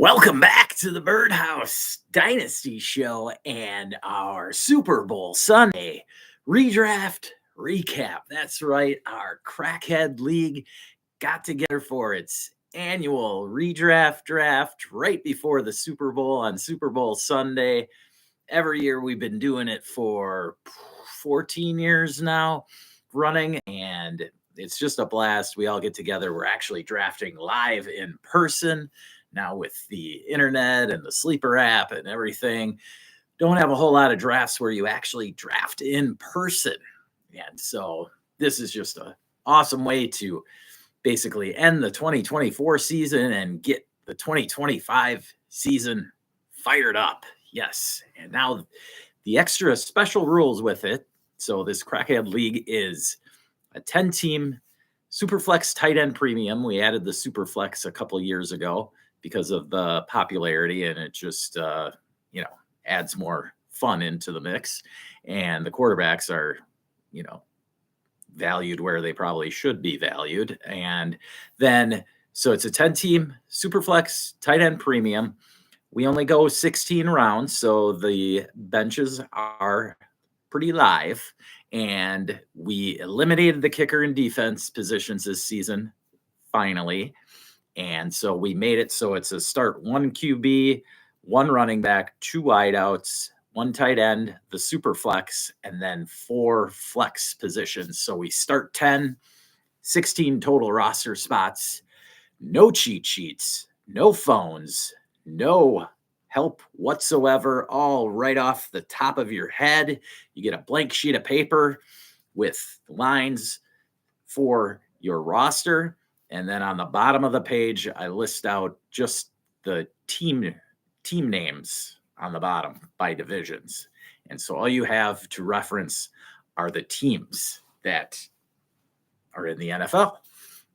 Welcome back to the Birdhouse Dynasty Show and our Super Bowl Sunday redraft recap. That's right, our Crackhead League got together for its annual redraft draft right before the Super Bowl on Super Bowl Sunday. Every year we've been doing it for 14 years now running, and it's just a blast. We all get together. We're actually drafting live in person. Now with the internet and the sleeper app and everything, don't have a whole lot of drafts where you actually draft in person. And so this is just an awesome way to basically end the 2024 season and get the 2025 season fired up. Yes. And now the extra special rules with it. So this Crackhead League is a 10-team Superflex tight end premium. We added the Superflex a couple of years ago because of the popularity, and it just adds more fun into the mix. And the quarterbacks are valued where they probably should be valued. And then so it's a 10-team Superflex tight end premium. We only go 16 rounds, so the benches are pretty live, and we eliminated the kicker and defense positions this season finally. And so we made it so it's a start 1 QB, 1 running back, 2 wideouts, 1 tight end, the super flex, and then 4 flex positions. So we start 10, 16 total roster spots, no cheat sheets, no phones, no help whatsoever, all right off the top of your head. You get a blank sheet of paper with lines for your roster. And then on the bottom of the page, I list out just the team names on the bottom by divisions. And so all you have to reference are the teams that are in the NFL.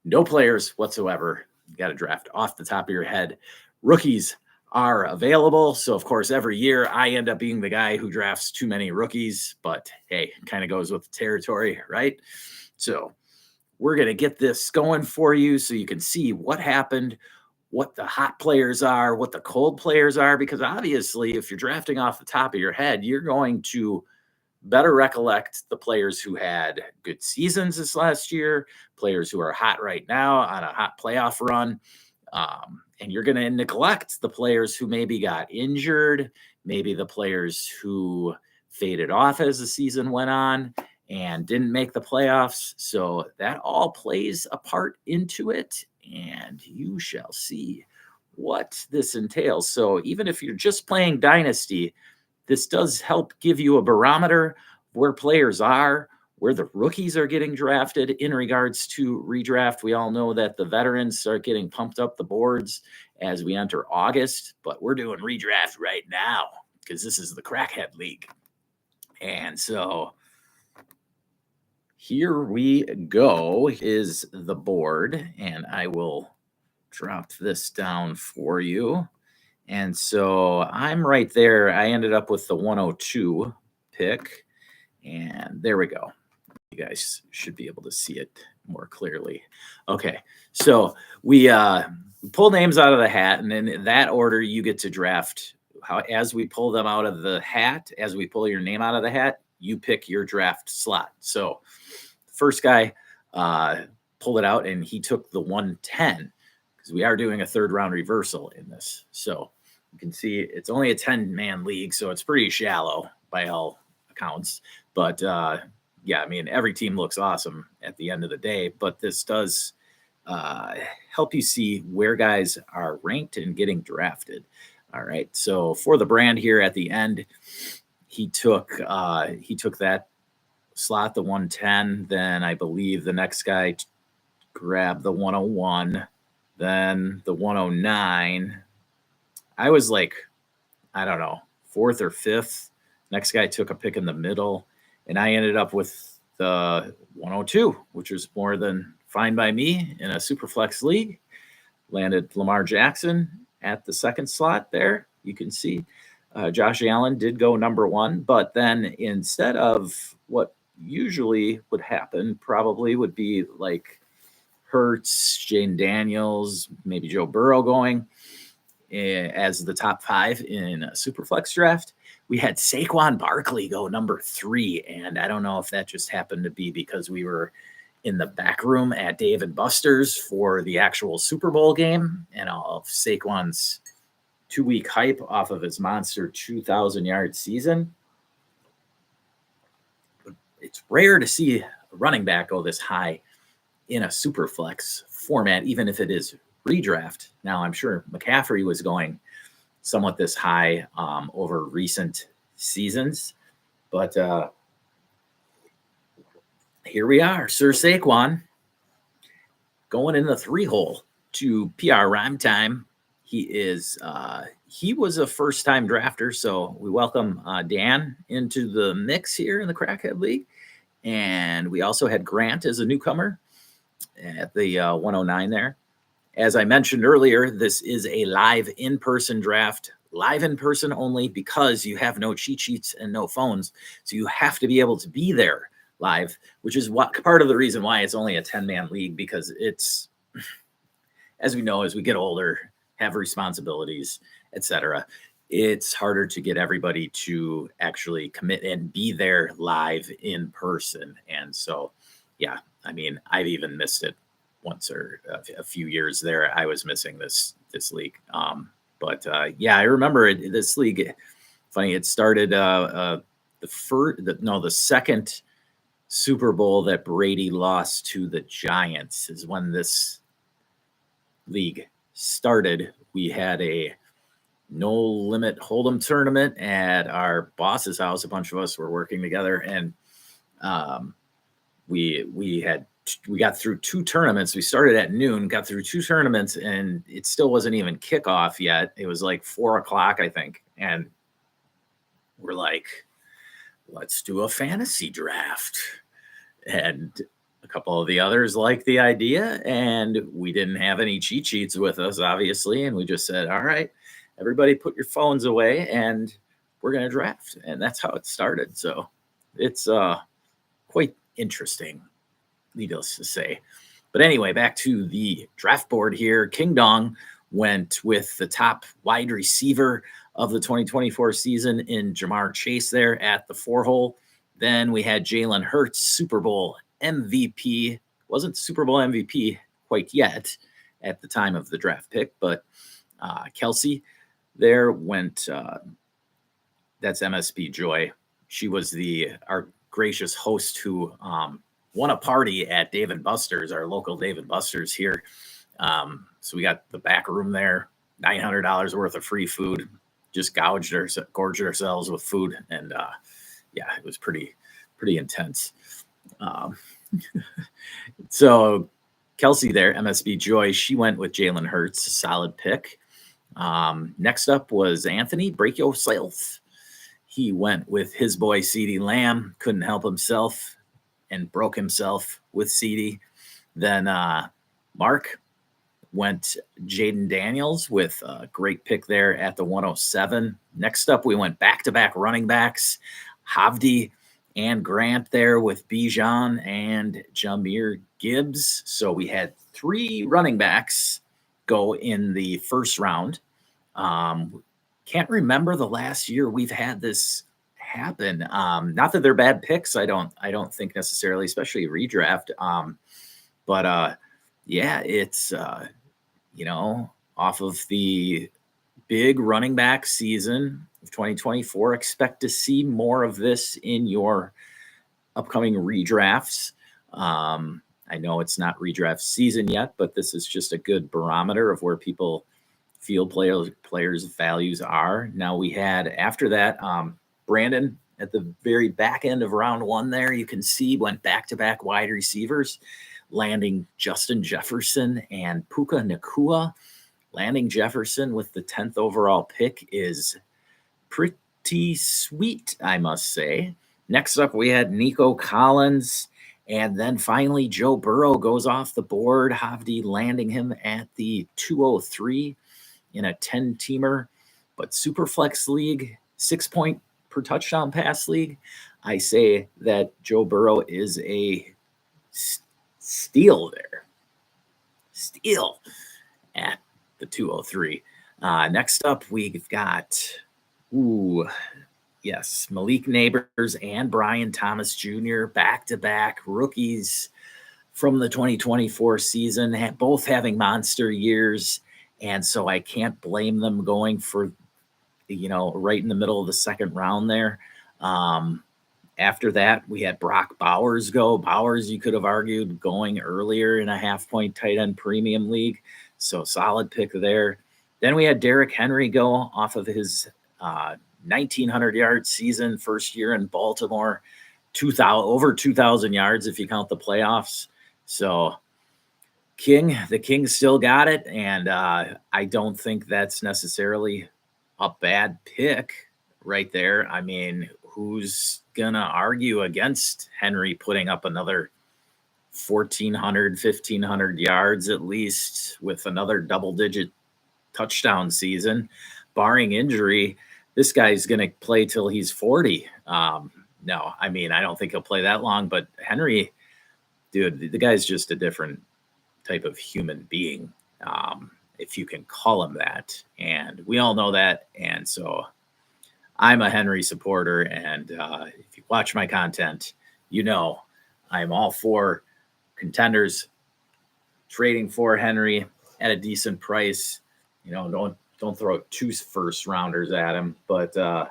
No players whatsoever. You got to draft off the top of your head. Rookies are available. So, of course, every year I end up being the guy who drafts too many rookies. But, hey, kind of goes with the territory, right? So we're going to get this going for you so you can see what happened, what the hot players are, what the cold players are, because obviously if you're drafting off the top of your head, you're going to better recollect the players who had good seasons this last year, players who are hot right now on a hot playoff run. And you're going to neglect the players who maybe got injured, maybe the players who faded off as the season went on and didn't make the playoffs. So that all plays a part into it, and you shall see what this entails. So even if you're just playing Dynasty, this does help give you a barometer where players are, where the rookies are getting drafted in regards to redraft. We all know that the veterans start getting pumped up the boards as we enter August, but we're doing redraft right now because this is the Crackhead League. And so here we go is the board, and I will drop this down for you. And so I'm right there. I ended up with the 102 pick, and there we go. You guys should be able to see it more clearly. Okay, so we pull names out of the hat, and in that order, you get to draft. As we pull them out of the hat, as we pull your name out of the hat, you pick your draft slot. So the first guy pulled it out, and he took the 110 because we are doing a third round reversal in this. So you can see it's only a 10-man league, so it's pretty shallow by all accounts. But yeah, I mean, every team looks awesome at the end of the day, but this does help you see where guys are ranked and getting drafted. All right. So for the brand here at the end, he took that slot, the 110. Then I believe the next guy grabbed the 101, then the 109. I was like, I don't know, 4th or 5th. Next guy took a pick in the middle, and I ended up with the 102, which was more than fine by me in a Superflex league. Landed Lamar Jackson at the second slot there. You can see Josh Allen did go number 1, but then instead of what usually would happen, probably would be like Hurts, Jane Daniels, maybe Joe Burrow going. as the top 5 in a Superflex draft. We had Saquon Barkley go number 3, and I don't know if that just happened to be because we were in the back room at Dave & Buster's for the actual Super Bowl game, and all of Saquon's 2-week hype off of his monster 2,000-yard season. But it's rare to see a running back go this high in a Superflex format, even if it is redraft. Now, I'm sure McCaffrey was going somewhat this high over recent seasons, but here we are, Sir Saquon going in the 3-hole to PR Rhyme Time. He was a first-time drafter, so we welcome Dan into the mix here in the Crackhead League. And we also had Grant as a newcomer at the 109 there. As I mentioned earlier, this is a live in-person draft, live in person only because you have no cheat sheets and no phones. So you have to be able to be there live, which is what part of the reason why it's only a 10-man league, because it's, as we know, as we get older, have responsibilities, etc., it's harder to get everybody to actually commit and be there live in person. And so, yeah, I mean, I've even missed it once or a few years there. I was missing this league. But yeah, I remember this league. Funny, it started the second Super Bowl that Brady lost to the Giants is when this league started. We had a no limit hold'em tournament at our boss's house. A bunch of us were working together, and we got through 2 tournaments. We started at noon, got through 2 tournaments, and it still wasn't even kickoff yet. It was like 4:00, I think. And we're like, let's do a fantasy draft. And a couple of the others liked the idea, and we didn't have any cheat sheets with us, obviously. And we just said, all right, everybody put your phones away and we're going to draft. And that's how it started. So it's quite interesting, needless to say. But anyway, back to the draft board here. King Dong went with the top wide receiver of the 2024 season in Jamar Chase there at the 4-hole. Then we had Jalen Hurts, Super Bowl MVP. Wasn't Super Bowl MVP quite yet at the time of the draft pick, but Kelsey there went, that's MSP Joy. She was our gracious host who won a party at Dave & Buster's, our local Dave & Buster's here. So we got the back room there, $900 worth of free food, just gorged ourselves with food. And yeah, it was pretty intense. So Kelsey there, MSB Joy, she went with Jalen Hurts, a solid pick. Next up was Anthony, Break Yourself. He went with his boy CeeDee Lamb, couldn't help himself and broke himself with CeeDee. Then Mark went Jaden Daniels with a great pick there at the 107. Next up, we went back-to-back running backs, Havdi and Grant there with Bijan and Jahmyr Gibbs. So we had 3 running backs go in the first round. Can't remember the last year we've had this happen. Not that they're bad picks. I don't think necessarily, especially redraft. But yeah, it's, off of the big running back season of 2024, expect to see more of this in your upcoming redrafts. I know it's not redraft season yet, but this is just a good barometer of where people feel players' values are. Now we had, after that, Brandon at the very back end of round 1 there, you can see went back-to-back wide receivers, landing Justin Jefferson and Puka Nacua. Landing Jefferson with the 10th overall pick is pretty sweet, I must say. Next up, we had Nico Collins. And then finally, Joe Burrow goes off the board. Havdi landing him at the 203 in a 10-teamer. But Superflex League, 6-point per touchdown pass league, I say that Joe Burrow is a steal there. Steal at the 203. Next up, we've got, Malik Neighbors and Brian Thomas Jr., back-to-back rookies from the 2024 season, both having monster years. And so I can't blame them going for, right in the middle of the second round there. After that, we had Brock Bowers go. Bowers, you could have argued, going earlier in a half-point tight end premium league. So solid pick there. Then we had Derrick Henry go off of his 1,900-yard season, first year in Baltimore, over 2,000 yards if you count the playoffs. So the King still got it, and I don't think that's necessarily a bad pick right there. I mean, who's going to argue against Henry putting up another 1,400, 1,500 yards at least with another double-digit touchdown season, barring injury? This guy's going to play till he's 40. No, I mean, I don't think he'll play that long, but Henry, dude, the guy's just a different type of human being, if you can call him that. And we all know that. And so I'm a Henry supporter. And if you watch my content, I'm all for contenders trading for Henry at a decent price. Don't throw 2 first rounders at him. But the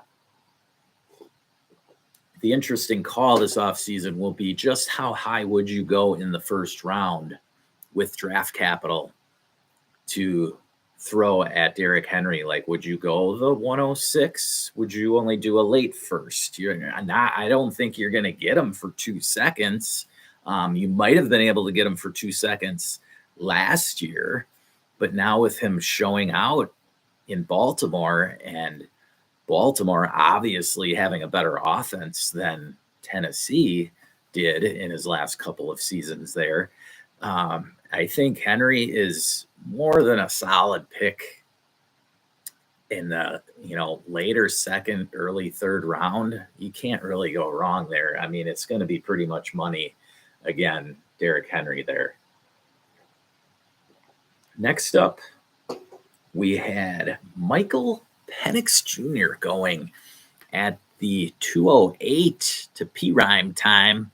interesting call this offseason will be just how high would you go in the first round with draft capital to throw at Derrick Henry? Like, would you go the 106? Would you only do a late first? I don't think you're going to get him for 2 seconds. You might have been able to get him for 2 seconds last year, but now with him showing out in Baltimore, and Baltimore obviously having a better offense than Tennessee did in his last couple of seasons there, I think Henry is more than a solid pick in the later second, early third round. You can't really go wrong there. I mean, it's going to be pretty much money. Again, Derrick Henry there. Next up, we had Michael Penix Jr. going at the 208 to P-Rhyme time.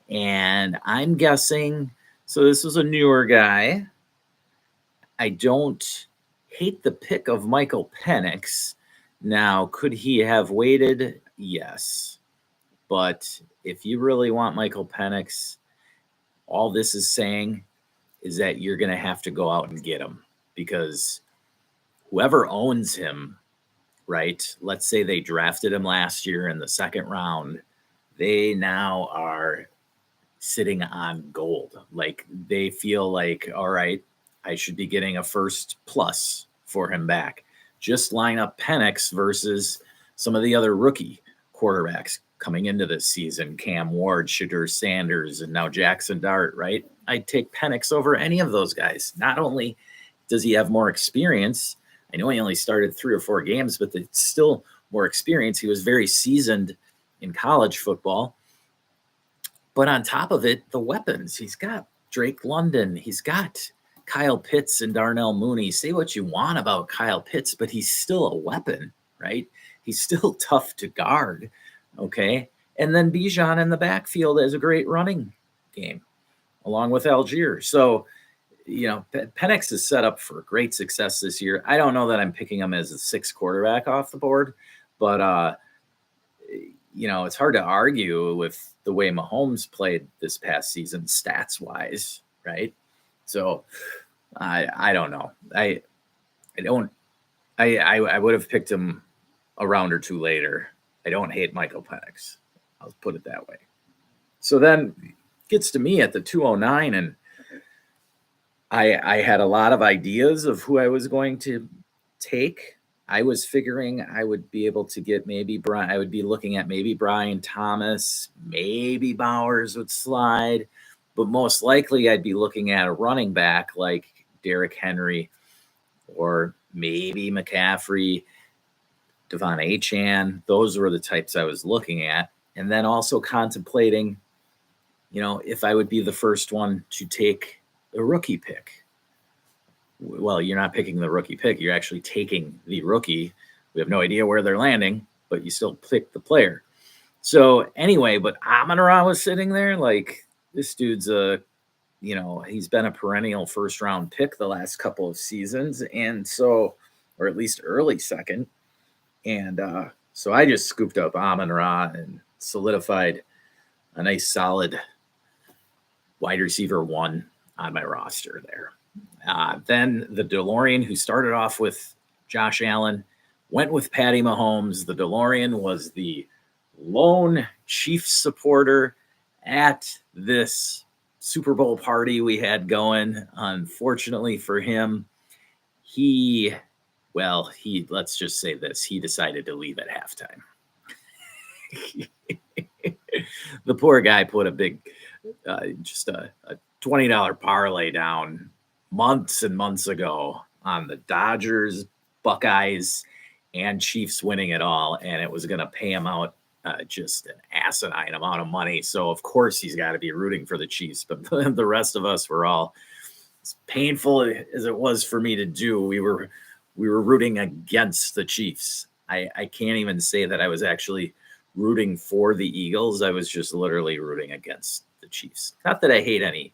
And I'm guessing, so this was a newer guy. I don't hate the pick of Michael Penix. Now, could he have waited? Yes. But if you really want Michael Penix, all this is saying is that you're going to have to go out and get him, because whoever owns him, right? Let's say they drafted him last year in the second round. They now are sitting on gold. Like, they feel like, all right, I should be getting a first plus for him back. Just line up Penix versus some of the other rookie quarterbacks coming into this season, Cam Ward, Shadur Sanders, and now Jackson Dart, right? I'd take Penix over any of those guys. Not only does he have more experience, I know he only started 3 or 4 games, but it's still more experience. He was very seasoned in college football. But on top of it, the weapons. He's got Drake London. He's got Kyle Pitts and Darnell Mooney. Say what you want about Kyle Pitts, but he's still a weapon, right? He's still tough to guard, okay? And then Bijan in the backfield has a great running game, along with Algier. So, Penix is set up for great success this year. I don't know that I'm picking him as a 6th quarterback off the board, but, it's hard to argue with the way Mahomes played this past season, stats-wise, right? So, I don't know. I would have picked him a round or 2 later. I don't hate Michael Penix. I'll put it that way. So then gets to me at the 209, and I had a lot of ideas of who I was going to take. I was figuring I would be able to get I would be looking at maybe Brian Thomas, maybe Bowers would slide, but most likely I'd be looking at a running back like Derrick Henry, or maybe McCaffrey, Devon Achane. Those were the types I was looking at. And then also contemplating, if I would be the first one to take a rookie pick. well, you're not picking the rookie pick. You're actually taking the rookie. We have no idea where they're landing, but you still pick the player. So anyway, but Amon-Ra was sitting there like, this dude's he's been a perennial first round pick the last couple of seasons. And so, or at least early second. And so I just scooped up Amon-Ra and solidified a nice solid wide receiver 1 on my roster there. Then the DeLorean, who started off with Josh Allen, went with Patty Mahomes. The DeLorean was the lone Chiefs supporter at this Super Bowl party we had going. Unfortunately for him, let's just say this, he decided to leave at halftime. The poor guy put a big, just a $20 parlay down months and months ago on the Dodgers, Buckeyes, and Chiefs winning it all, and it was going to pay him out just an asinine amount of money. So of course he's got to be rooting for the Chiefs, but the rest of us were all, as painful as it was for me to do, we were rooting against the Chiefs. I can't even say that I was actually rooting for the Eagles. I was just literally rooting against the Chiefs. Not that I hate any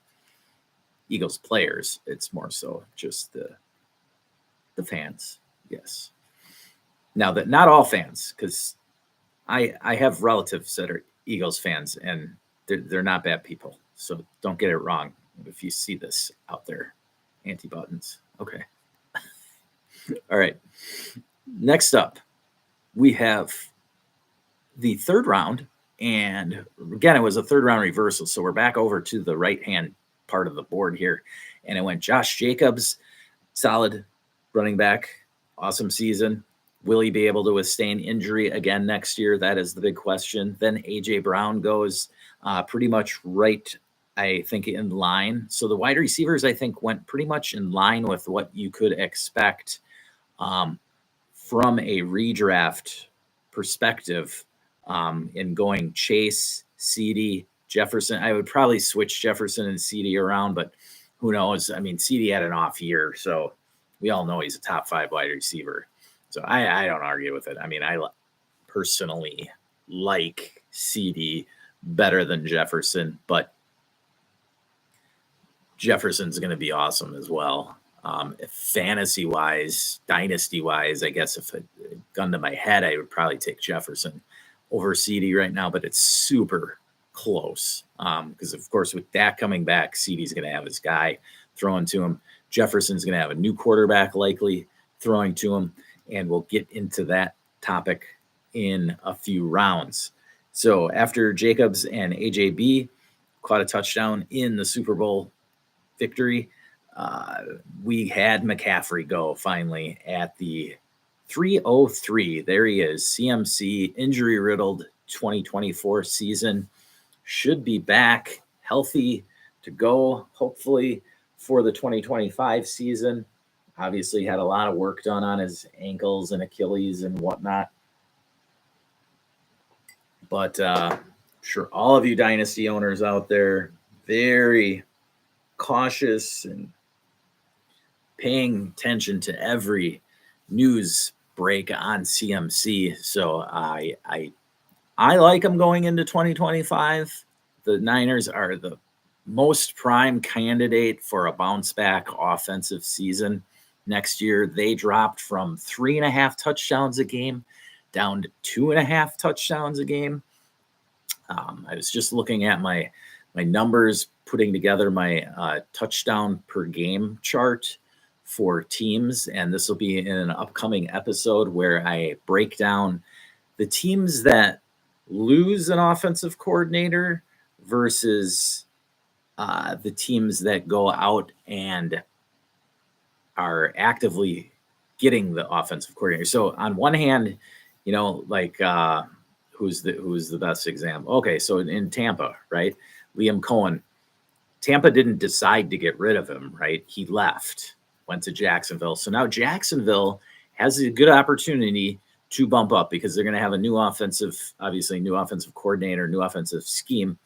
Eagles players. It's more so just the fans. Yes. Now, that not all fans, because I have relatives that are Eagles fans, and they're not bad people. So don't get it wrong if you see this out there. Anti-buttons. Okay. All right. Next up, we have the third round. And again, it was a third round reversal. So we're back over to the right-hand part of the board here. And it went Josh Jacobs, solid running back, awesome season. Will he be able to withstand injury again next year? That is the big question. Then A.J. Brown goes pretty much right, I think, in line. So the wide receivers, I think, went pretty much in line with what you could expect from a redraft perspective in going Chase, CD, Jefferson. I would probably switch Jefferson and CD around, but who knows? I mean, CD had an off year, so we all know he's a top 5 wide receiver. So I don't argue with it. I mean, I personally like CD better than Jefferson, but Jefferson's going to be awesome as well. Fantasy-wise, dynasty-wise, I guess if a gun to my head, I would probably take Jefferson over CD right now, but it's super close because, of course, with Dak coming back, CD's going to have his guy throwing to him. Jefferson's going to have a new quarterback likely throwing to him, and we'll get into that topic in a few rounds. So after Jacobs and AJB caught a touchdown in the Super Bowl victory, we had McCaffrey go finally at the 303. There he is, CMC, injury-riddled 2024 season. Should be back healthy to go, hopefully, for the 2025 season. Obviously had a lot of work done on his ankles and Achilles and whatnot. But I'm sure all of you Dynasty owners out there, very cautious and paying attention to every news break on CMC. So I like him going into 2025. The Niners are the most prime candidate for a bounce back offensive season next year. They dropped from 3.5 touchdowns a game down to 2.5 touchdowns a game. I was just looking at my numbers, putting together my touchdown per game chart for teams, and this will be in an upcoming episode where I break down the teams that lose an offensive coordinator versus the teams that go out and are actively getting the offensive coordinator. So on one hand, like who's the best example? Okay, so in Tampa, right? Liam Cohen. Tampa didn't decide to get rid of him, right? He left, went to Jacksonville. So now Jacksonville has a good opportunity to bump up because they're going to have a new offensive coordinator, new offensive scheme.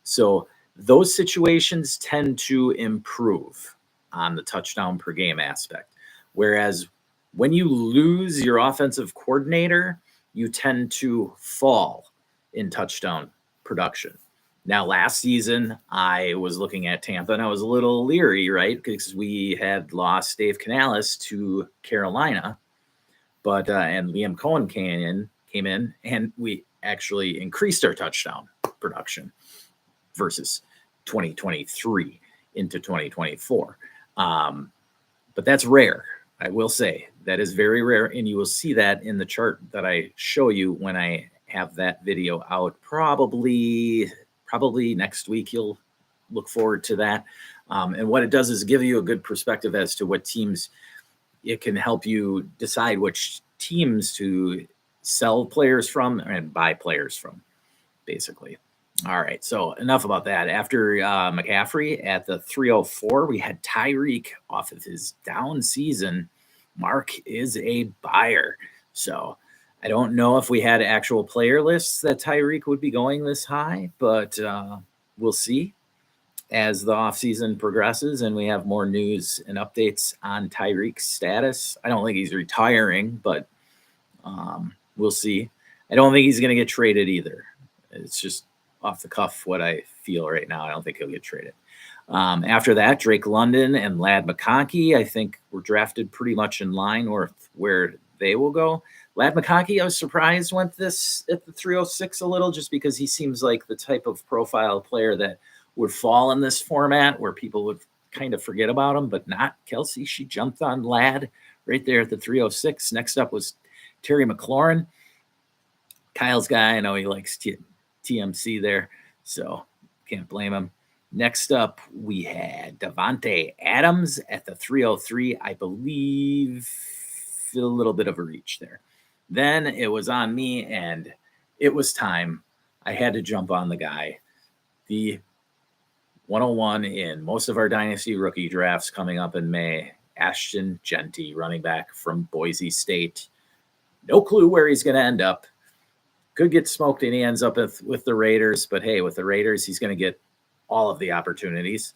So those situations tend to improve. on the touchdown per game aspect. Whereas when you lose your offensive coordinator, you tend to fall in touchdown production. Now, last season, I was looking at Tampa and I was a little leery, right? Because we had lost Dave Canales to Carolina, but and Liam Cohen came in, and we actually increased our touchdown production versus 2023 into 2024. But that's rare. I will say that is very rare, and you will see that in the chart that I show you when I have that video out. Probably next week. You'll look forward to that. And what it does is give you a good perspective as to what teams. It can help you decide which teams to sell players from and buy players from, basically. All right, so enough about that. After McCaffrey at the 304, we had Tyreek off of his down season. Mark is a buyer. So I don't know if we had actual player lists that Tyreek would be going this high, but we'll see as the offseason progresses and we have more news and updates on Tyreek's status. I don't think he's retiring, but we'll see. I don't think he's going to get traded either. It's just off the cuff what I feel right now. I don't think he'll get traded. After that, Drake London and Ladd McConkey, I think, were drafted pretty much in line or where they will go. Ladd McConkey, I was surprised went this at the 306 a little, just because he seems like the type of profile player that would fall in this format where people would kind of forget about him, but not Kelsey. She jumped on Ladd right there at the 306. Next up was Terry McLaurin, Kyle's guy. I know he likes TMC there, so can't blame him. Next up, we had Davante Adams at the 303. I believe a little bit of a reach there. Then it was on me, and it was time. I had to jump on the guy. The 101 in most of our Dynasty rookie drafts coming up in May, Ashton Jeanty, running back from Boise State. No clue where he's going to end up. Could get smoked and he ends up with the Raiders, but hey, with the Raiders, he's going to get all of the opportunities.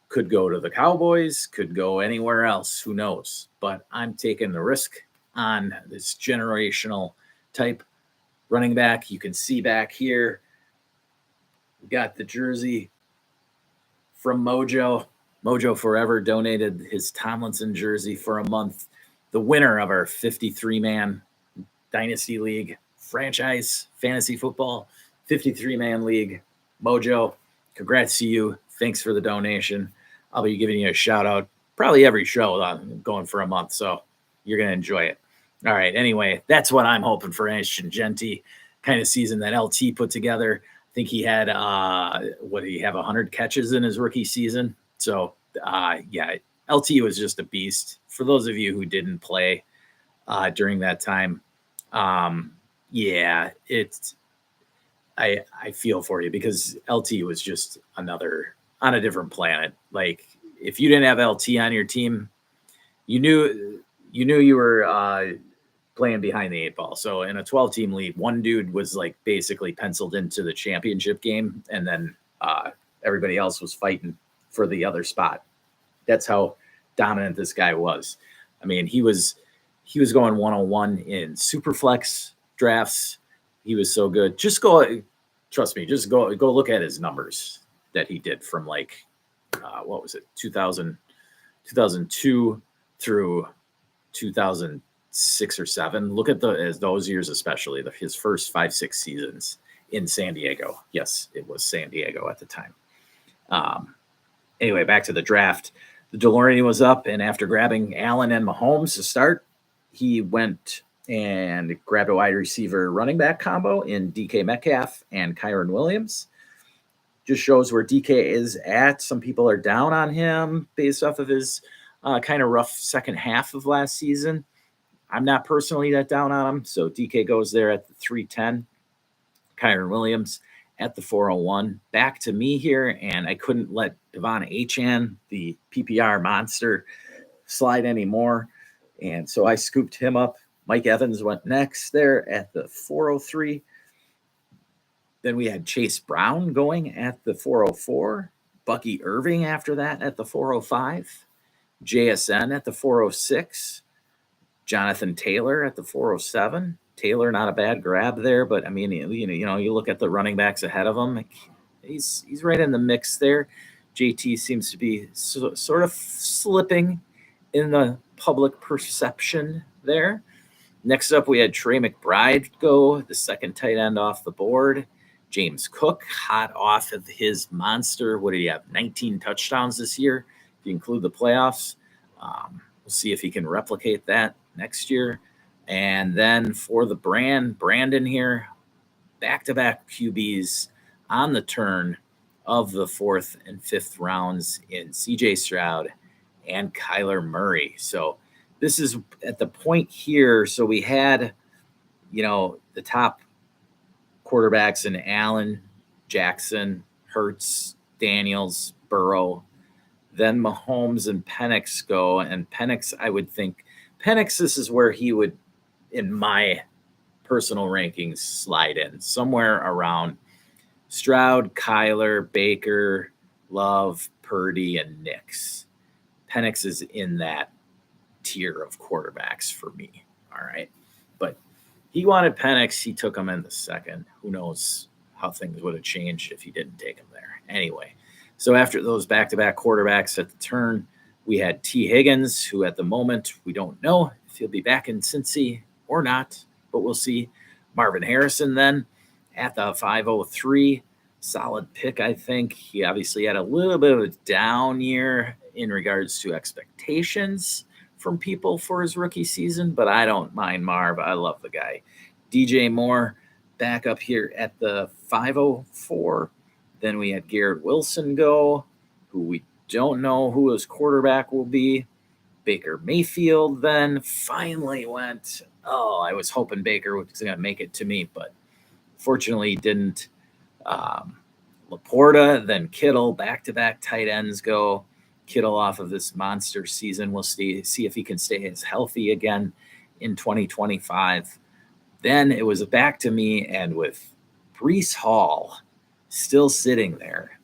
Could go to the Cowboys, could go anywhere else, who knows? But I'm taking the risk on this generational type running back. You can see back here, we got the jersey from Mojo. Mojo Forever donated his Tomlinson jersey for a month. The winner of our 53-man Dynasty League franchise fantasy football 53-man league, Mojo. Congrats to you. Thanks for the donation. I'll be giving you a shout out probably every show. I'm going for a month, so you're going to enjoy it. All right. Anyway, that's what I'm hoping for Ashton Jeanty kind of season that LT put together. I think he had, 100 catches in his rookie season. So, yeah, LT was just a beast. For those of you who didn't play during that time, yeah, I feel for you because LT was just on a different planet. Like, if you didn't have LT on your team, you knew you were playing behind the 8 ball. So in a 12-team league, one dude was like basically penciled into the championship game, and then everybody else was fighting for the other spot. That's how dominant this guy was. I mean, he was going 101 in Superflex drafts. He was so good. Trust me, just go look at his numbers that he did from like, 2002 through 2006 or 7. Look at those years, especially his first 5-6 seasons in San Diego. Yes, it was San Diego at the time. Anyway, back to the draft. The DeLorean was up, and after grabbing Allen and Mahomes to start, he went and grabbed a wide receiver running back combo in DK Metcalf and Kyren Williams. Just shows where DK is at. Some people are down on him based off of his kind of rough second half of last season. I'm not personally that down on him, so DK goes there at the 310. Kyren Williams at the 401. Back to me here, and I couldn't let Devon Achane, the PPR monster, slide anymore, and so I scooped him up. Mike Evans went next there at the 403. Then we had Chase Brown going at the 404. Bucky Irving after that at the 405. JSN at the 406. Jonathan Taylor at the 407. Taylor, not a bad grab there, but I mean, you look at the running backs ahead of him. He's right in the mix there. JT seems to be sort of slipping in the public perception there. Next up, we had Trey McBride go, the second tight end off the board. James Cook, hot off of his monster. What did he have? 19 touchdowns this year, if you include the playoffs. We'll see if he can replicate that next year. And then for the Brandon here, back-to-back QBs on the turn of the 4th and 5th rounds in CJ Stroud and Kyler Murray. So this is at the point here. So we had, the top quarterbacks in Allen, Jackson, Hurts, Daniels, Burrow. Then Mahomes and Penix go. And Penix, I would think, this is where he would, in my personal rankings, slide in. Somewhere around Stroud, Kyler, Baker, Love, Purdy, and Nix. Penix is in that tier of quarterbacks for me. All right. But he wanted Penix. He took him in the second. Who knows how things would have changed if he didn't take him there. Anyway, so after those back-to-back quarterbacks at the turn, we had T. Higgins, who at the moment we don't know if he'll be back in Cincy or not, but we'll see. Marvin Harrison then at the 503. Solid pick, I think. He obviously had a little bit of a down year in regards to expectations from people for his rookie season, but I don't mind Marv. I love the guy. DJ Moore back up here at the 504. Then we had Garrett Wilson go, who we don't know who his quarterback will be. Baker Mayfield then finally went. Oh, I was hoping Baker was going to make it to me, but fortunately he didn't. Laporta, then Kittle, back-to-back tight ends go. Kittle off of this monster season. We'll see if he can stay as healthy again in 2025. Then it was back to me, and with Breece Hall still sitting there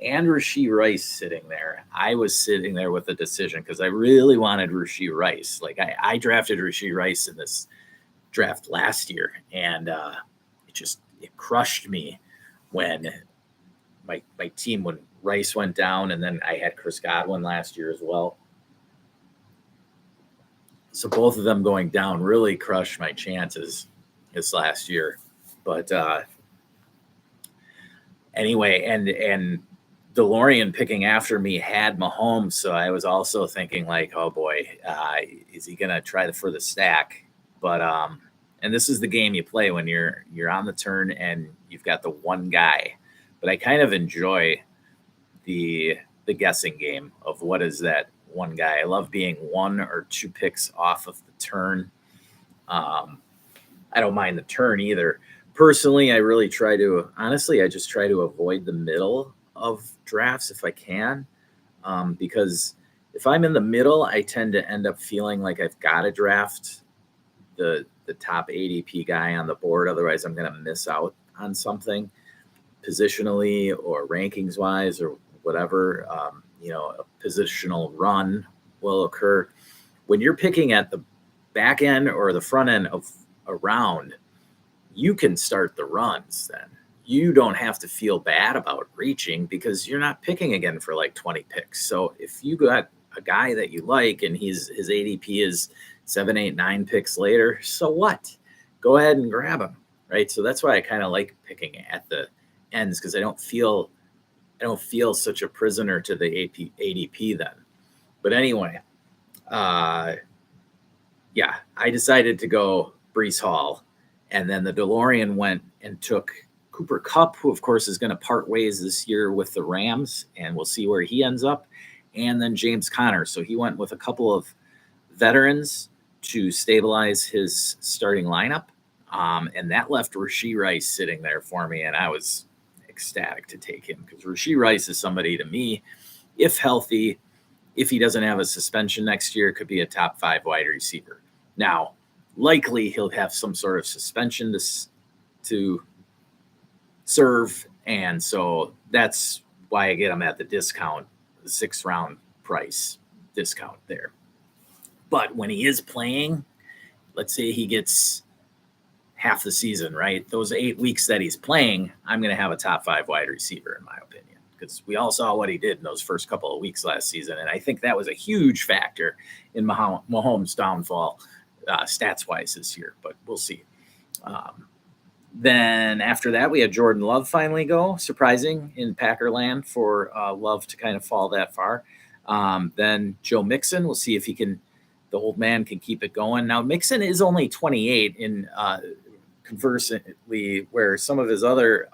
and Rashee Rice sitting there, I was sitting there with a decision because I really wanted Rashee Rice. Like I drafted Rashee Rice in this draft last year, and it crushed me when my team, when Rice went down, and then I had Chris Godwin last year as well. So both of them going down really crushed my chances this last year. But anyway, and DeLorean picking after me had Mahomes, so I was also thinking like, oh boy, is he gonna try for the stack? But and this is the game you play when you're on the turn and you've got the one guy. But I kind of enjoy the guessing game of what is that one guy. I love being 1 or 2 picks off of the turn. I don't mind the turn either. Personally, I really try to, honestly, I just try to avoid the middle of drafts if I can, because if I'm in the middle, I tend to end up feeling like I've got to draft the top ADP guy on the board. Otherwise, I'm going to miss out on something positionally or rankings wise or whatever. A positional run will occur when you're picking at the back end or the front end of a round. You can start the runs then. You don't have to feel bad about reaching because you're not picking again for like 20 picks. So if you got a guy that you like and his ADP is 7, 8, 9 picks later, so what? Go ahead and grab him, right? So that's why I kind of like picking at the ends, because I don't feel such a prisoner to the ADP then. But anyway, I decided to go Breece Hall, and then the DeLorean went and took Cooper Kupp, who of course is going to part ways this year with the Rams, and we'll see where he ends up. And then James Conner. So he went with a couple of veterans to stabilize his starting lineup. And that left Rashee Rice sitting there for me. And I was ecstatic to take him because Rashee Rice is somebody to me, if healthy, if he doesn't have a suspension next year, could be a top 5 wide receiver. Now, likely he'll have some sort of suspension to serve. And so that's why I get him at the discount 6th round price discount there. But when he is playing, let's say he gets half the season, right? Those 8 weeks that he's playing, I'm going to have a top 5 wide receiver, in my opinion, because we all saw what he did in those first couple of weeks last season. And I think that was a huge factor in Mahomes' downfall stats-wise this year, but we'll see. Then after that, we had Jordan Love finally go. Surprising in Packerland for Love to kind of fall that far. Then Joe Mixon, we'll see if he can, the old man can keep it going. Now, Mixon is only 28 in conversely, where some of his other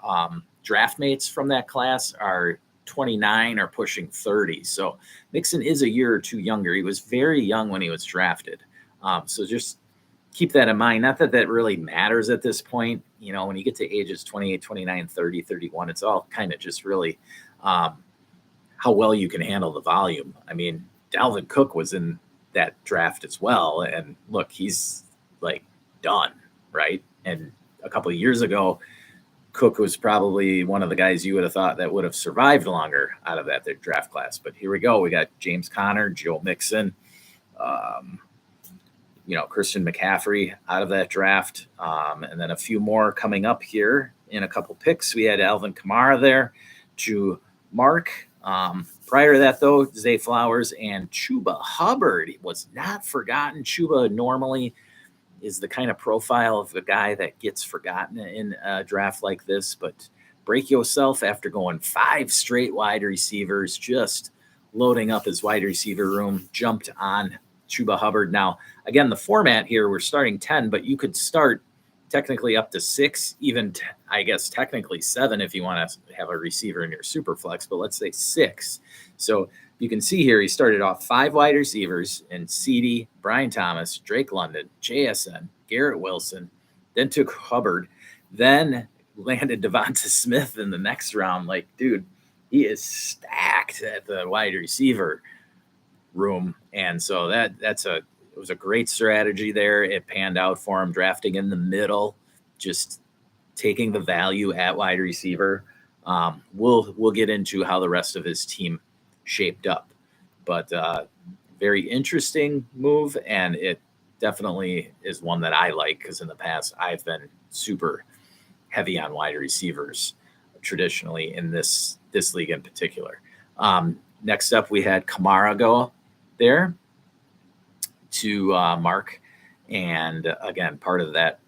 draft mates from that class are 29 or pushing 30. So Mixon is a year or two younger. He was very young when he was drafted. So just keep that in mind. Not that that really matters at this point. You know, when you get to ages 28, 29, 30, 31, it's all kind of just really how well you can handle the volume. I mean, Dalvin Cook was in that draft as well. And look, he's like done, right? And a couple of years ago, Cook was probably one of the guys you would have thought that would have survived longer out of that draft class. But here we go. We got James Conner, Joe Mixon, Christian McCaffrey out of that draft. And then a few more coming up here in a couple picks. We had Alvin Kamara there to Mark. Prior to that, though, Zay Flowers and Chuba Hubbard was not forgotten. Chuba normally is the kind of profile of the guy that gets forgotten in a draft like this, but break yourself after going 5 straight wide receivers, just loading up his wide receiver room, jumped on Chuba Hubbard. Now, again, the format here, we're starting 10, but you could start technically up to 6, even I guess technically 7 if you want to have a receiver in your super flex, but let's say 6. So you can see here he started off 5 wide receivers and CD, Brian Thomas, Drake London, JSN, Garrett Wilson, then took Hubbard, then landed Devonta Smith in the next round. Like, dude, he is stacked at the wide receiver room. And so it was a great strategy there. It panned out for him, drafting in the middle, just taking the value at wide receiver. We'll get into how the rest of his team shaped up, but very interesting move, and it definitely is one that I like because in the past I've been super heavy on wide receivers traditionally in this league in particular. Next up, we had Kamara go there to Mark, and again, part of that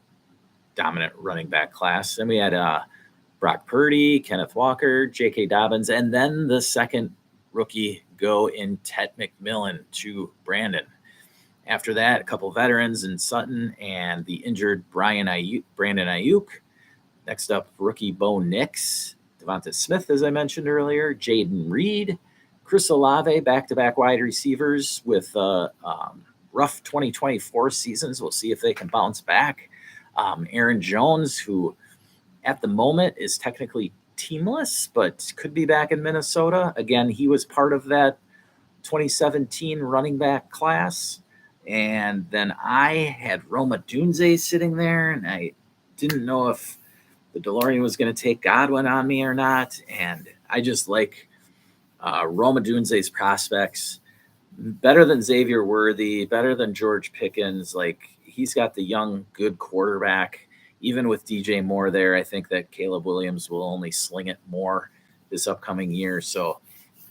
dominant running back class. Then we had Brock Purdy, Kenneth Walker, J.K. Dobbins, and then the second rookie go in TEP McMillan to Brandon. After that, a couple veterans in Sutton and the injured Brandon Ayuk. Next up, rookie Bo Nix, Devonta Smith, as I mentioned earlier, Jaden Reed, Chris Olave, back-to-back wide receivers with rough 2024 seasons. We'll see if they can bounce back. Aaron Jones, who at the moment is technically teamless, but could be back in Minnesota. Again, he was part of that 2017 running back class. And then I had Roma Dunze sitting there, and I didn't know if the DeLorean was going to take Godwin on me or not. And I just like Roma Dunze's prospects. Better than Xavier Worthy, better than George Pickens. Like, he's got the young, good quarterback. Even with DJ Moore there, I think that Caleb Williams will only sling it more this upcoming year. So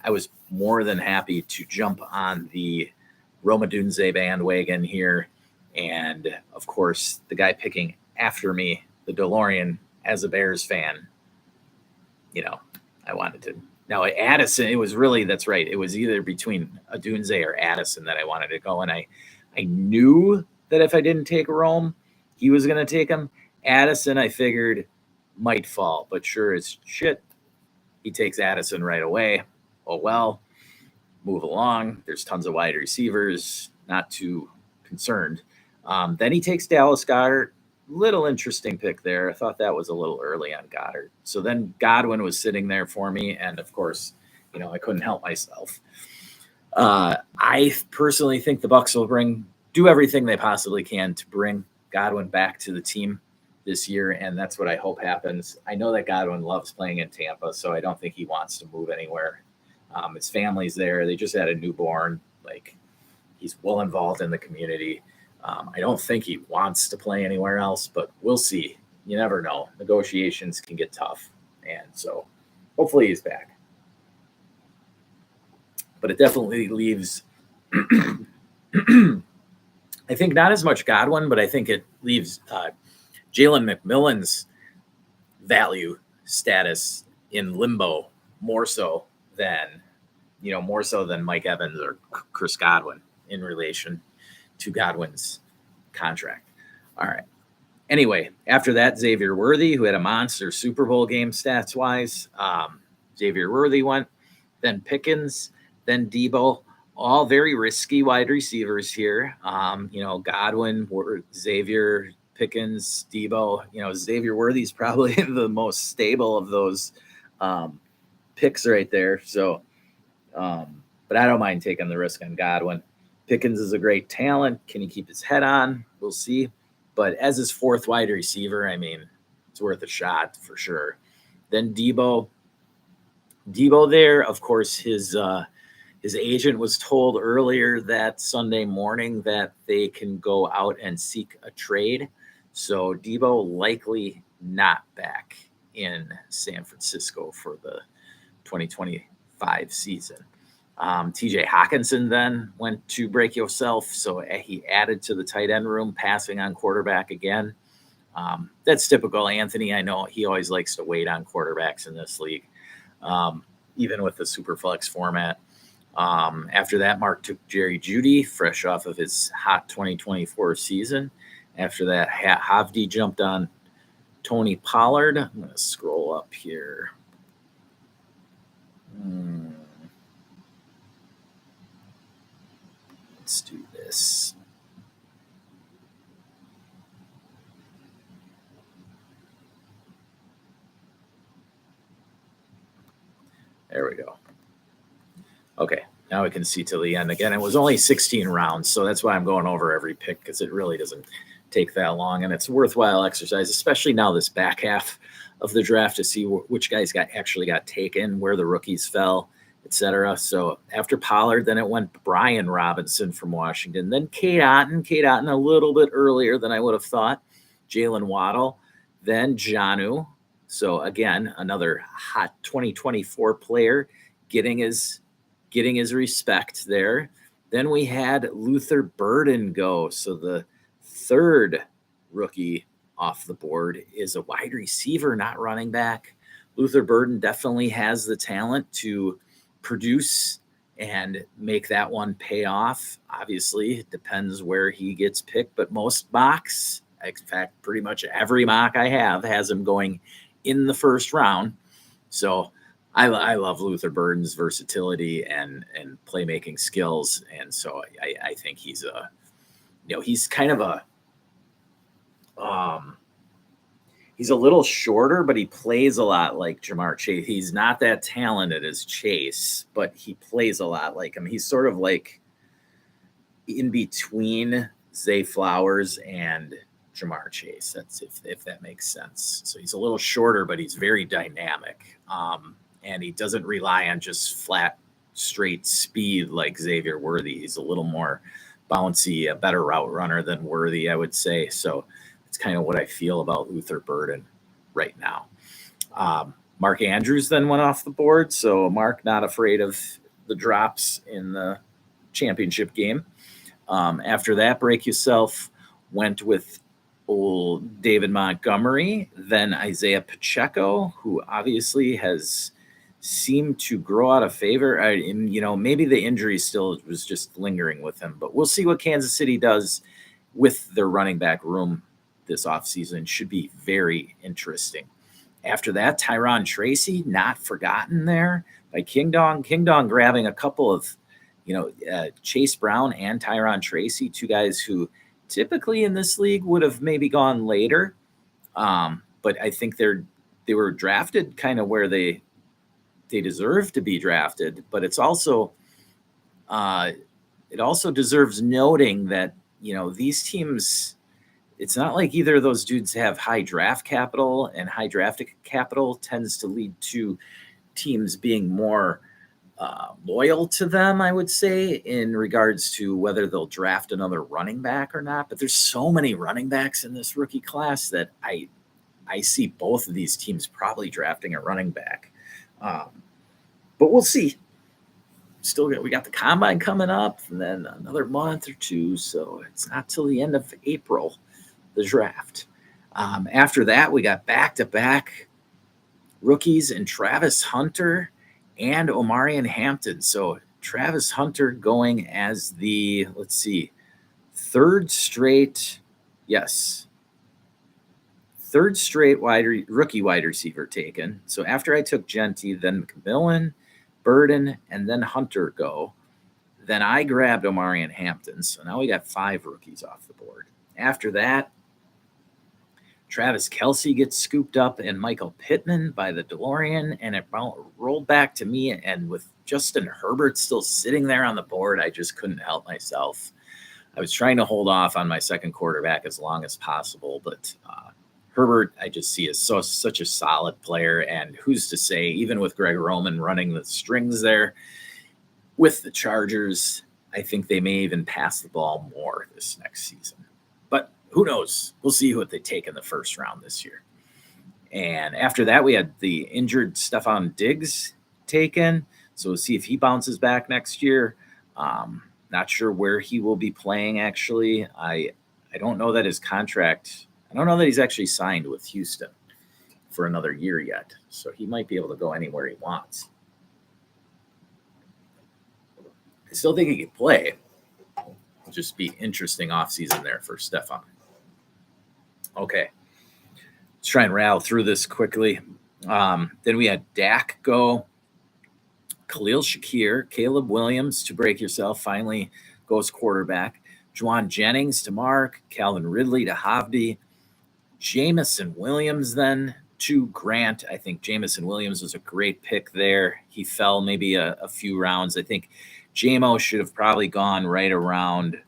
I was more than happy to jump on the Roma Dunze bandwagon here. And, of course, the guy picking after me, the DeLorean, as a Bears fan, I wanted to. Now, Addison, it was really, that's right. It was either between Dunze or Addison that I wanted to go. And I knew that if I didn't take Rome, he was going to take him. Addison, I figured, might fall, but sure as shit, he takes Addison right away. Oh, well, move along. There's tons of wide receivers, not too concerned. Then he takes Dallas Goedert. Little interesting pick there. I thought that was a little early on Goddard. So then Godwin was sitting there for me, and of course, I couldn't help myself. I personally think the Bucs will do everything they possibly can to bring Godwin back to the team this year, and that's what I hope happens. I know that Godwin loves playing in Tampa, so I don't think he wants to move anywhere His family's there. They just had a newborn. Like, he's well involved in the community. I don't think he wants to play anywhere else, but we'll see. You never know. Negotiations can get tough. And so hopefully he's back. But it definitely leaves, I think, not as much Godwin, but I think it leaves Jalen McMillan's value status in limbo more so than Mike Evans or Chris Godwin in relation to Godwin's contract. All right. Anyway, after that, Xavier Worthy, who had a monster Super Bowl game stats-wise. Xavier Worthy went, then Pickens, then Debo, all very risky wide receivers here. Godwin, Xavier, Pickens, Debo. Xavier Worthy's probably the most stable of those picks right there. So, but I don't mind taking the risk on Godwin. Pickens is a great talent. Can he keep his head on? We'll see. But as his fourth wide receiver, I mean, it's worth a shot for sure. Then Debo there, of course, his agent was told earlier that Sunday morning that they can go out and seek a trade. So Debo likely not back in San Francisco for the 2025 season. TJ Hawkinson then went to break yourself. So he added to the tight end room, passing on quarterback again. That's typical Anthony. I know he always likes to wait on quarterbacks in this league, even with the super flex format. After that, Mark took Jerry Jeudy, fresh off of his hot 2024 season. After that, Havdi jumped on Tony Pollard. I'm going to scroll up here. Let's do this. There we go. Okay, now we can see till the end. Again, it was only 16 rounds, so that's why I'm going over every pick, because it really doesn't take that long, and it's a worthwhile exercise, especially now this back half of the draft, to see which guys actually got taken, where the rookies fell, etc. So after Pollard, then it went Brian Robinson from Washington, then Cade Otton a little bit earlier than I would have thought, Jalen Waddle, then Jonnu. So again, another hot 2024 player getting his respect there. Then we had Luther Burden go. So the third rookie off the board is a wide receiver, not running back. Luther Burden definitely has the talent to produce and make that one pay off. Obviously, it depends where he gets picked, but most mocks, in fact, pretty much every mock I have has him going in the first round. So I love Luther Burden's versatility and playmaking skills. And so I think he's he's kind of he's a little shorter, but he plays a lot like Jamar Chase. He's not that talented as Chase, but he plays a lot like him. He's sort of like in between Zay Flowers and Jamar Chase. That's if that makes sense. So he's a little shorter, but he's very dynamic. And he doesn't rely on just flat, straight speed like Xavier Worthy. He's a little more bouncy, a better route runner than Worthy, I would say. So it's kind of what I feel about Luther Burden right now. Mark Andrews then went off the board. So Mark, not afraid of the drops in the championship game. After that, break yourself, went with old David Montgomery, then Isaiah Pacheco, who obviously has seemed to grow out of favor. Maybe the injury still was just lingering with him, but we'll see what Kansas City does with their running back room this offseason. Should be very interesting. After that, Tyron Tracy, not forgotten there by King Dong. King Dong grabbing a couple of, Chase Brown and Tyron Tracy, two guys who typically in this league would have maybe gone later. But I think they were drafted kind of where they deserve to be drafted. But it's also it also deserves noting that, these teams, it's not like either of those dudes have high draft capital, and high draft capital tends to lead to teams being more loyal to them, I would say, in regards to whether they'll draft another running back or not. But there's so many running backs in this rookie class that I see both of these teams probably drafting a running back. But we'll see. We got the combine coming up, and then another month or two, so it's not till the end of April, the draft. After that, we got back-to-back rookies in Travis Hunter and Omarion Hampton. So Travis Hunter going as the, third straight rookie wide receiver taken. So after I took Genty, then McMillan, Burden, and then Hunter go, then I grabbed Omarion Hampton. So now we got 5 rookies off the board. After that, Travis Kelce gets scooped up and Michael Pittman by the DeLorean, and it rolled back to me. And with Justin Herbert still sitting there on the board, I just couldn't help myself. I was trying to hold off on my second quarterback as long as possible, but Herbert I just see as such a solid player, and who's to say, even with Greg Roman running the strings there with the Chargers, I think they may even pass the ball more this next season. But who knows? We'll see what they take in the first round this year. And after that, we had the injured Stephon Diggs taken. So we'll see if he bounces back next year. Not sure where he will be playing, actually. I don't know that his contract, I don't know that he's actually signed with Houston for another year yet. So he might be able to go anywhere he wants. I still think he could play. It'll just be interesting offseason there for Stephon. Okay, let's try and rattle through this quickly. Then we had Dak go, Khalil Shakir, Caleb Williams to break yourself, finally goes quarterback, Juwan Jennings to Mark, Calvin Ridley to Havdi, Jamison Williams then to Grant. I think Jamison Williams was a great pick there. He fell maybe a few rounds. I think JMO should have probably gone right around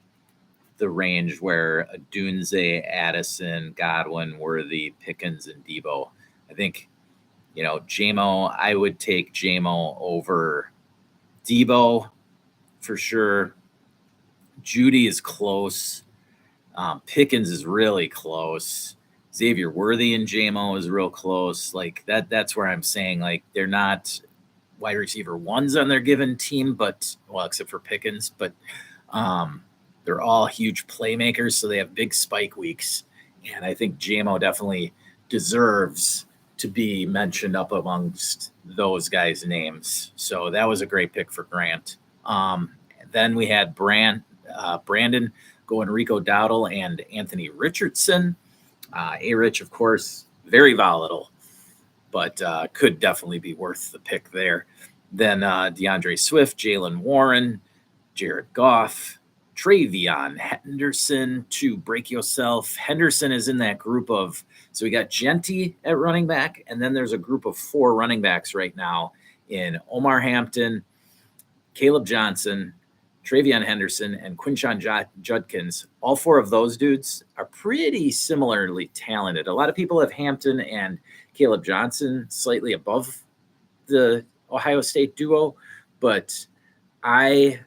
the range where Dunze, Addison, Godwin, Worthy, Pickens, and Debo. I think, JMO, I would take JMO over Debo for sure. Judy is close. Pickens is really close. Xavier Worthy and JMO is real close. Like that's where I'm saying, like, they're not wide receiver ones on their given team, but except for Pickens, but they're all huge playmakers, so they have big spike weeks. And I think JMO definitely deserves to be mentioned up amongst those guys' names. So that was a great pick for Grant. Then we had Brandon going Rico Dowdle and Anthony Richardson. A-Rich, of course, very volatile, but could definitely be worth the pick there. Then DeAndre Swift, Jalen Warren, Jared Goff, Travion Henderson to break yourself. Henderson is in that group of, so we got Genty at running back, and then there's a group of 4 running backs right now in Omar Hampton, Caleb Johnson, Travion Henderson, and Quinshon Judkins. All 4 of those dudes are pretty similarly talented. A lot of people have Hampton and Caleb Johnson slightly above the Ohio State duo, but I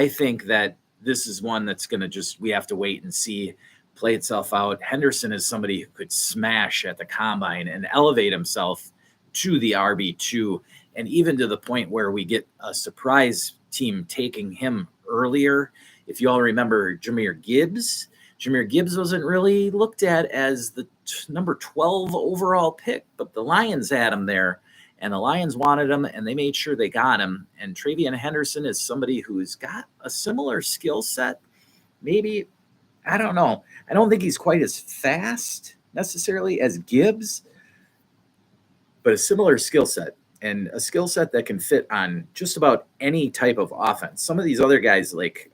think that this is one that's going to we have to wait and see play itself out. Henderson is somebody who could smash at the combine and elevate himself to the RB2, and even to the point where we get a surprise team taking him earlier. If you all remember Jahmyr Gibbs wasn't really looked at as the number 12 overall pick, but the Lions had him there, and the Lions wanted him, and they made sure they got him. And Travion Henderson is somebody who's got a similar skill set. Maybe, I don't know. I don't think he's quite as fast necessarily as Gibbs, but a similar skill set, and a skill set that can fit on just about any type of offense. Some of these other guys, like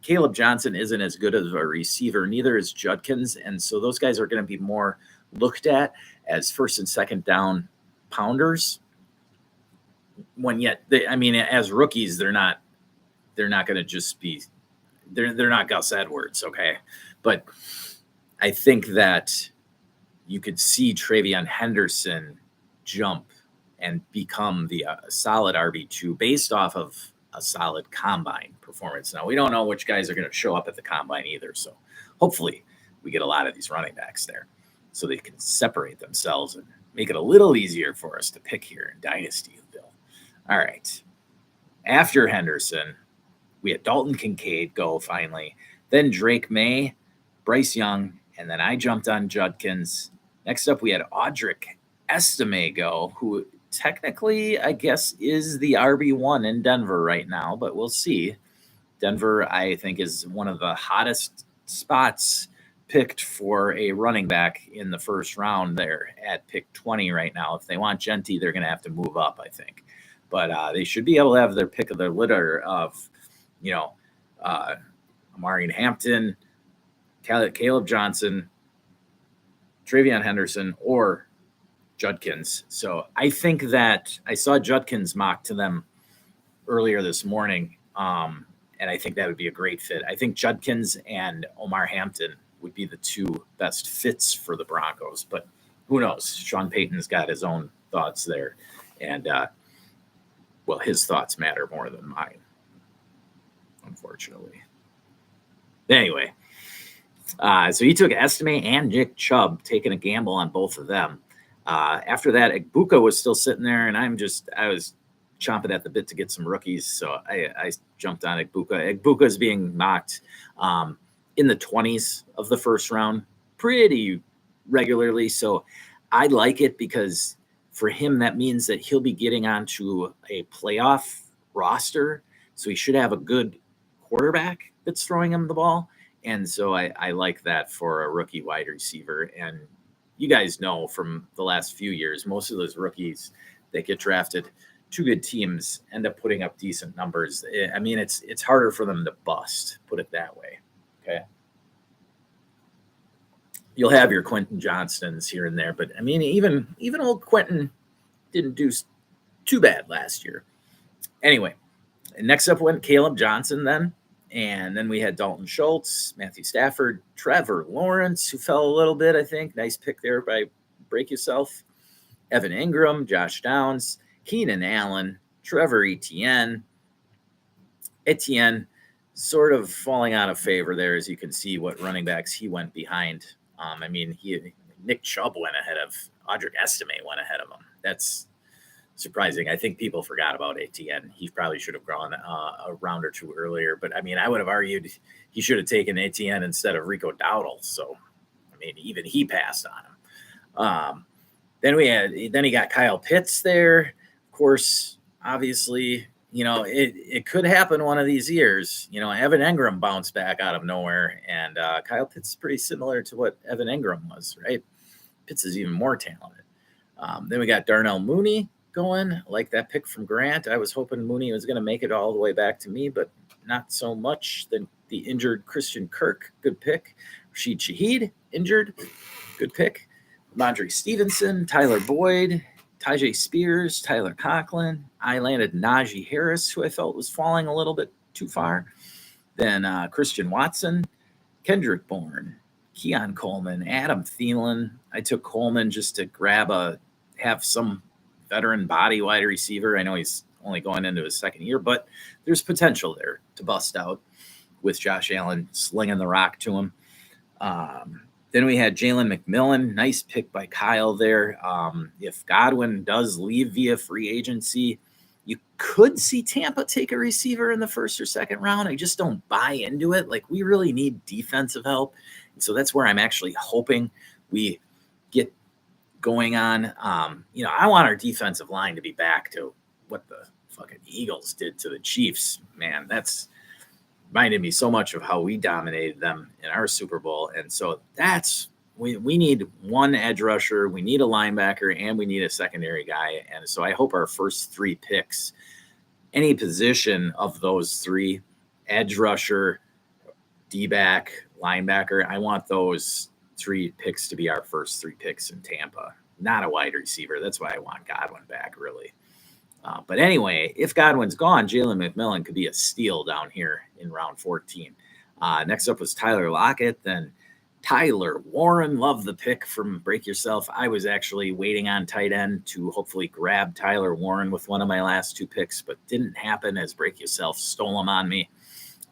Caleb Johnson, isn't as good as a receiver, neither is Judkins, and so those guys are going to be more looked at as first and second down pounders. As rookies, they're not going to just be, they're not Gus Edwards, okay? But I think that you could see Travion Henderson jump and become the solid RB2 based off of a solid combine performance. Now, we don't know which guys are going to show up at the combine either. So hopefully we get a lot of these running backs there so they can separate themselves and make it a little easier for us to pick here in Dynastyville. All right. After Henderson, we had Dalton Kincaid go finally, then Drake May, Bryce Young, and then I jumped on Judkins. Next up, we had Audric Estime go, who technically, I guess, is the RB1 in Denver right now, but we'll see. Denver, I think, is one of the hottest spots picked for a running back in the first round there at pick 20 right now. If they want Genty, they're going to have to move up, I think. But they should be able to have their pick of their litter of, Amari Hampton, Caleb Johnson, Travion Henderson, or Judkins. So I think that I saw Judkins mock to them earlier this morning, and I think that would be a great fit. I think Judkins and Omar Hampton would be the two best fits for the Broncos, but who knows? Sean Payton's got his own thoughts there, and his thoughts matter more than mine, unfortunately. Anyway, so he took Estime and Nick Chubb, taking a gamble on both of them. After that, Egbuka was still sitting there, and I was chomping at the bit to get some rookies, so I jumped on Egbuka. Egbuka is being mocked in the 20s of the first round pretty regularly, so I like it because for him that means that he'll be getting onto a playoff roster, so he should have a good quarterback that's throwing him the ball, and so I like that for a rookie wide receiver. And you guys know from the last few years, most of those rookies that get drafted to good teams end up putting up decent numbers. I mean, it's harder for them to bust, put it that way. Okay. You'll have your Quentin Johnstons here and there, but I mean, even old Quentin didn't do too bad last year. Anyway, next up went Caleb Johnson then. And then we had Dalton Schultz, Matthew Stafford, Trevor Lawrence, who fell a little bit, I think. Nice pick there by Break Yourself. Evan Ingram, Josh Downs, Keenan Allen, Trevor Etienne. Etienne sort of falling out of favor there, as you can see what running backs he went behind. I mean, Nick Chubb went ahead of Audric Estime went ahead of him. That's surprising. I think people forgot about Etienne. He probably should have gone a round or two earlier. But, I mean, I would have argued he should have taken Etienne instead of Rico Dowdle. So, I mean, even he passed on him. Then he got Kyle Pitts there. Of course, obviously, it could happen one of these years. Evan Engram bounced back out of nowhere. And Kyle Pitts is pretty similar to what Evan Engram was, right? Pitts is even more talented. Then we got Darnell Mooney going. I like that pick from Grant. I was hoping Mooney was going to make it all the way back to me, but not so much. Then the injured Christian Kirk, good pick. Rashid Shaheed, injured, good pick. Mondre Stevenson, Tyler Boyd, Tyjae Spears, Tyler Conklin. I landed Najee Harris, who I felt was falling a little bit too far. Then Christian Watson, Kendrick Bourne, Keon Coleman, Adam Thielen. I took Coleman just to have some veteran body wide receiver. I know he's only going into his second year, but there's potential there to bust out with Josh Allen slinging the rock to him. Then we had Jalen McMillan. Nice pick by Kyle there. If Godwin does leave via free agency, you could see Tampa take a receiver in the first or second round. I just don't buy into it. Like, we really need defensive help. And so that's where I'm actually hoping we get going on. I want our defensive line to be back to what the fucking Eagles did to the Chiefs. Man, that's reminded me so much of how we dominated them in our Super Bowl. And so we need one edge rusher, we need a linebacker, and we need a secondary guy. And so I hope our first three picks, any position of those three, edge rusher, D-back, linebacker, I want those three picks to be our first three picks in Tampa, not a wide receiver. That's why I want Godwin back, really. But anyway, if Godwin's gone, Jalen McMillan could be a steal down here in round 14. Next up was Tyler Lockett, then Tyler Warren, love the pick from Break Yourself. I was actually waiting on tight end to hopefully grab Tyler Warren with one of my last 2 picks, but didn't happen as Break Yourself stole him on me.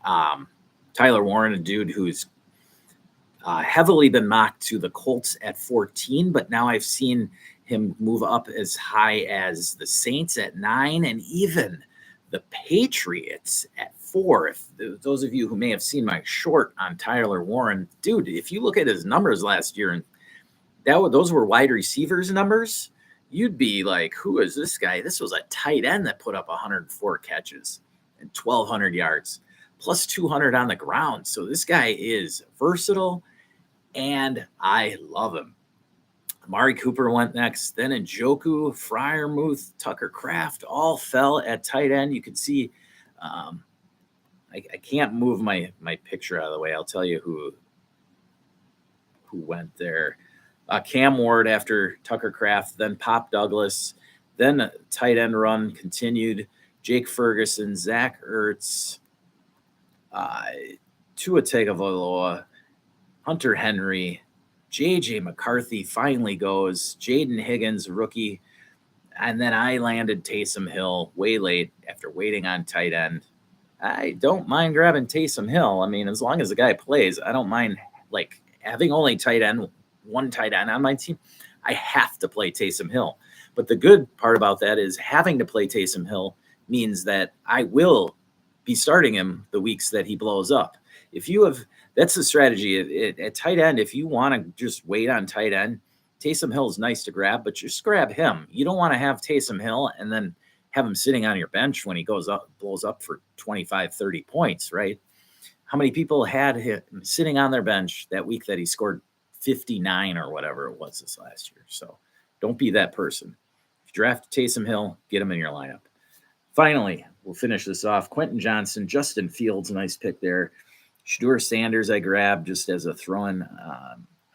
Tyler Warren, a dude who's heavily been mocked to the Colts at 14, but now I've seen him move up as high as the Saints at 9 and even the Patriots at 4. If those of you who may have seen my short on Tyler Warren, dude, if you look at his numbers last year, and those were wide receivers numbers, you'd be like, who is this guy? This was a tight end that put up 104 catches and 1,200 yards, plus 200 on the ground. So this guy is versatile, and I love him. Amari Cooper went next, then Njoku, Freiermuth, Tucker Kraft all fell at tight end. You can see, I can't move my picture out of the way. I'll tell you who went there. Cam Ward after Tucker Kraft, then Pop Douglas, then a tight end run continued. Jake Ferguson, Zach Ertz, Tua Tagovailoa, Hunter Henry, J.J. McCarthy finally goes, Jaden Higgins, rookie, and then I landed Taysom Hill way late after waiting on tight end. I don't mind grabbing Taysom Hill. I mean, as long as the guy plays, I don't mind like having only one tight end on my team. I have to play Taysom Hill. But the good part about that is having to play Taysom Hill means that I will be starting him the weeks that he blows up. That's the strategy at tight end. If you want to just wait on tight end, Taysom Hill is nice to grab, but just grab him. You don't want to have Taysom Hill and then have him sitting on your bench when he blows up for 25, 30 points, right? How many people had him sitting on their bench that week that he scored 59 or whatever it was this last year? So don't be that person. If you draft Taysom Hill, get him in your lineup. Finally, we'll finish this off. Quentin Johnson, Justin Fields, nice pick there. Shedeur Sanders I grabbed just as a throw-in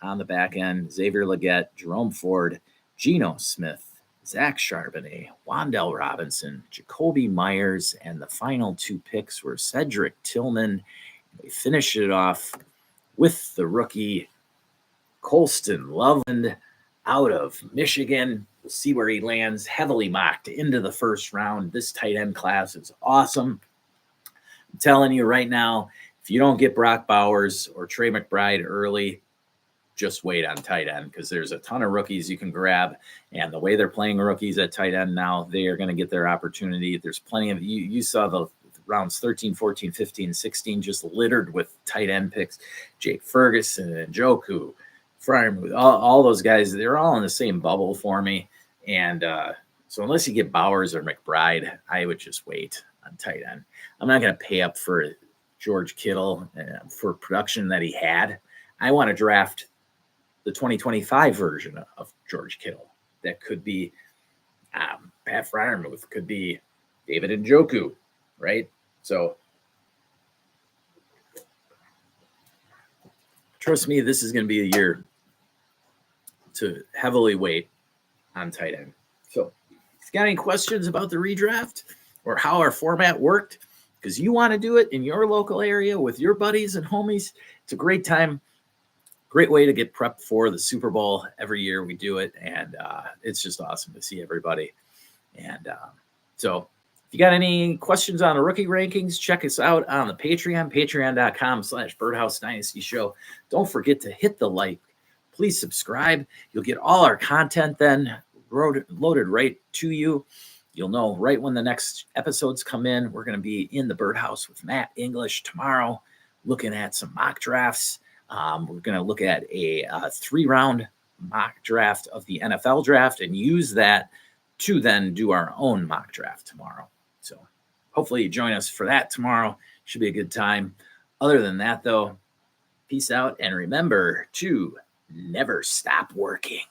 on the back end. Xavier Legette, Jerome Ford, Geno Smith, Zach Charbonnet, Wan'Dale Robinson, Jacoby Myers, and the final 2 picks were Cedric Tillman. We finished it off with the rookie Colston Loveland out of Michigan. We'll see where he lands. Heavily mocked into the first round. This tight end class is awesome. I'm telling you right now, if you don't get Brock Bowers or Trey McBride early, just wait on tight end because there's a ton of rookies you can grab. And the way they're playing rookies at tight end now, they are going to get their opportunity. There's plenty of you saw the rounds 13, 14, 15, 16 just littered with tight end picks. Jake Ferguson, Njoku, Freiermuth, all those guys, they're all in the same bubble for me. And so unless you get Bowers or McBride, I would just wait on tight end. I'm not going to pay up for George Kittle for production that he had. I want to draft the 2025 version of George Kittle. That could be Pat Freiermuth, could be David Njoku, right? So trust me, this is going to be a year to heavily wait on tight end. So if you got any questions about the redraft or how our format worked, because you want to do it in your local area with your buddies and homies, it's a great time. Great way to get prepped for the Super Bowl. Every year we do it, and it's just awesome to see everybody. And so if you got any questions on the rookie rankings, check us out on the Patreon, patreon.com/Birdhouse Dynasty Show. Don't forget to hit the like. Please subscribe. You'll get all our content then loaded right to you. You'll know right when the next episodes come in. We're going to be in the Birdhouse with Matt English tomorrow, looking at some mock drafts. We're going to look at a 3-round mock draft of the NFL draft and use that to then do our own mock draft tomorrow. So hopefully you join us for that tomorrow. Should be a good time. Other than that, though, peace out and remember to never stop working.